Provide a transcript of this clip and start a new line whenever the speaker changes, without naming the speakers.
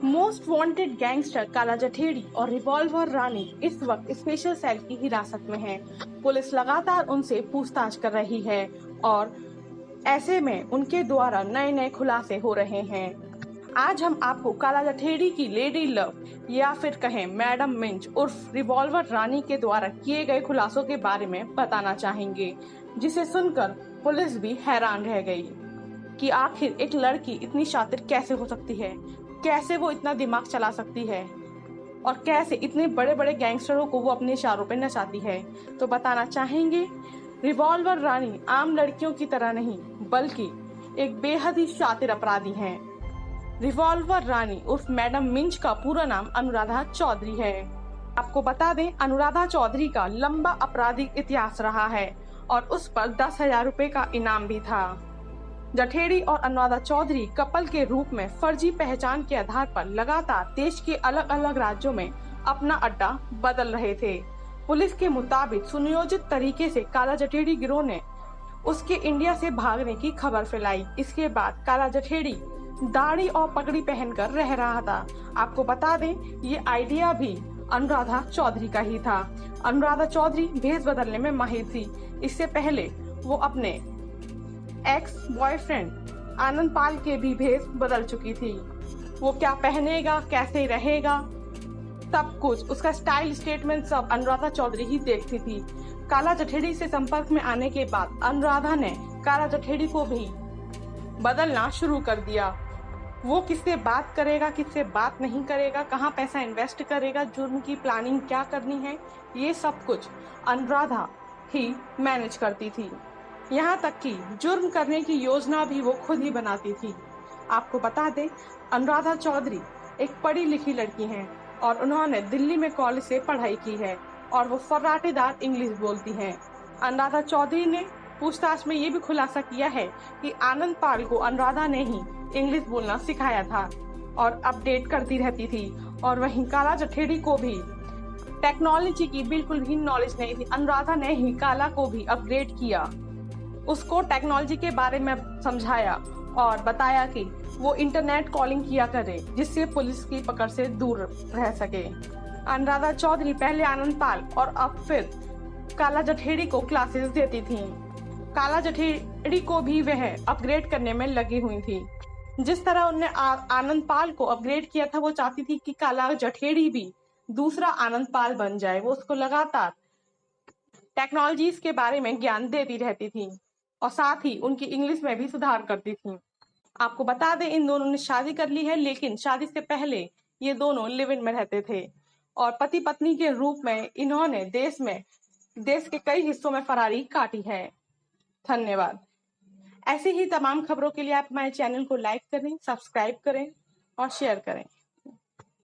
Most wanted gangster काला जठेड़ी और revolver रानी इस वक्त स्पेशल सेल की हिरासत में हैं। पुलिस लगातार उनसे पूछताछ कर रही है और ऐसे में उनके द्वारा नए नए खुलासे हो रहे हैं। आज हम आपको काला जठेड़ी की लेडी लव या फिर कहें मैडम मिंच उर्फ रिवॉल्वर रानी के द्वारा किए गए खुलासों के बारे में बताना चाहेंगे, जिसे सुनकर पुलिस भी हैरान रह गई कि आखिर एक लड़की इतनी शातिर कैसे हो सकती है, कैसे वो इतना दिमाग चला सकती है और कैसे इतने बड़े बड़े गैंगस्टरों को वो अपने इशारों पे नचाती है। तो बताना चाहेंगे, रिवॉल्वर रानी आम लड़कियों की तरह नहीं बल्कि एक बेहद ही शातिर अपराधी हैं। रिवॉल्वर रानी उर्फ मैडम मिंच का पूरा नाम अनुराधा चौधरी है। आपको बता दें, अनुराधा चौधरी का लंबा आपराधिक इतिहास रहा है और उस पर 10,000 रुपए का इनाम भी था। जठेड़ी और अनुराधा चौधरी कपल के रूप में फर्जी पहचान के आधार पर लगातार देश के अलग अलग राज्यों में अपना अड्डा बदल रहे थे। पुलिस के मुताबिक सुनियोजित तरीके से काला जठेड़ी गिरोह ने उसके इंडिया से भागने की खबर फैलाई। इसके बाद काला जठेड़ी दाढ़ी और पगड़ी पहनकर रह रहा था। आपको बता दें, ये आइडिया भी अनुराधा चौधरी का ही था। अनुराधा चौधरी भेष बदलने में माहिर थी। इससे पहले वो अपने एक्स बॉयफ्रेंड आनंद पाल के भी भेष बदल चुकी थी। वो क्या पहनेगा, कैसे रहेगा, सब कुछ उसका स्टाइल स्टेटमेंट सब अनुराधा चौधरी ही देखती थी। काला जठेड़ी से संपर्क में आने के बाद अनुराधा ने काला जठेड़ी को भी बदलना शुरू कर दिया। वो किससे बात करेगा, किससे बात नहीं करेगा, कहाँ पैसा इन्वेस्ट करेगा, जुर्म की प्लानिंग क्या करनी है, ये सब कुछ अनुराधा ही मैनेज करती थी। यहाँ तक कि जुर्म करने की योजना भी वो खुद ही बनाती थी। आपको बता दें, अनुराधा चौधरी एक पढ़ी लिखी लड़की हैं और उन्होंने दिल्ली में कॉलेज से पढ़ाई की है और वो फर्राटेदार इंग्लिश बोलती हैं। अनुराधा चौधरी ने पूछताछ में ये भी खुलासा किया है कि आनंद पाल को अनुराधा ने ही इंग्लिश बोलना सिखाया था और अपडेट करती रहती थी। और वहीं काला जठेड़ी को भी टेक्नोलॉजी की बिल्कुल भी नॉलेज नहीं थी। अनुराधा ने ही काला को भी अपग्रेड किया, उसको टेक्नोलॉजी के बारे में समझाया और बताया कि वो इंटरनेट कॉलिंग किया करे जिससे पुलिस की पकड़ से दूर रह सके। अनुराधा चौधरी पहले आनंद पाल और अब फिर काला जठेड़ी को क्लासेस देती थी। काला जठेड़ी को भी वह अपग्रेड करने में लगी हुई थी। जिस तरह उन्होंने आनंद पाल को अपग्रेड किया था, वो चाहती थी कि काला जठेड़ी भी दूसरा आनंद पाल बन जाए। वो उसको लगातार टेक्नोलॉजीज के बारे में ज्ञान देती रहती थी और साथ ही उनकी इंग्लिश में भी सुधार करती थी। आपको बता दें, इन दोनों ने शादी कर ली है, लेकिन शादी से पहले ये दोनों लिव इन में रहते थे और पति पत्नी के रूप में इन्होंने देश के कई हिस्सों में फरारी काटी है। धन्यवाद। ऐसे ही तमाम खबरों के लिए आप हमारे चैनल को लाइक करें, सब्सक्राइब करें और शेयर करें।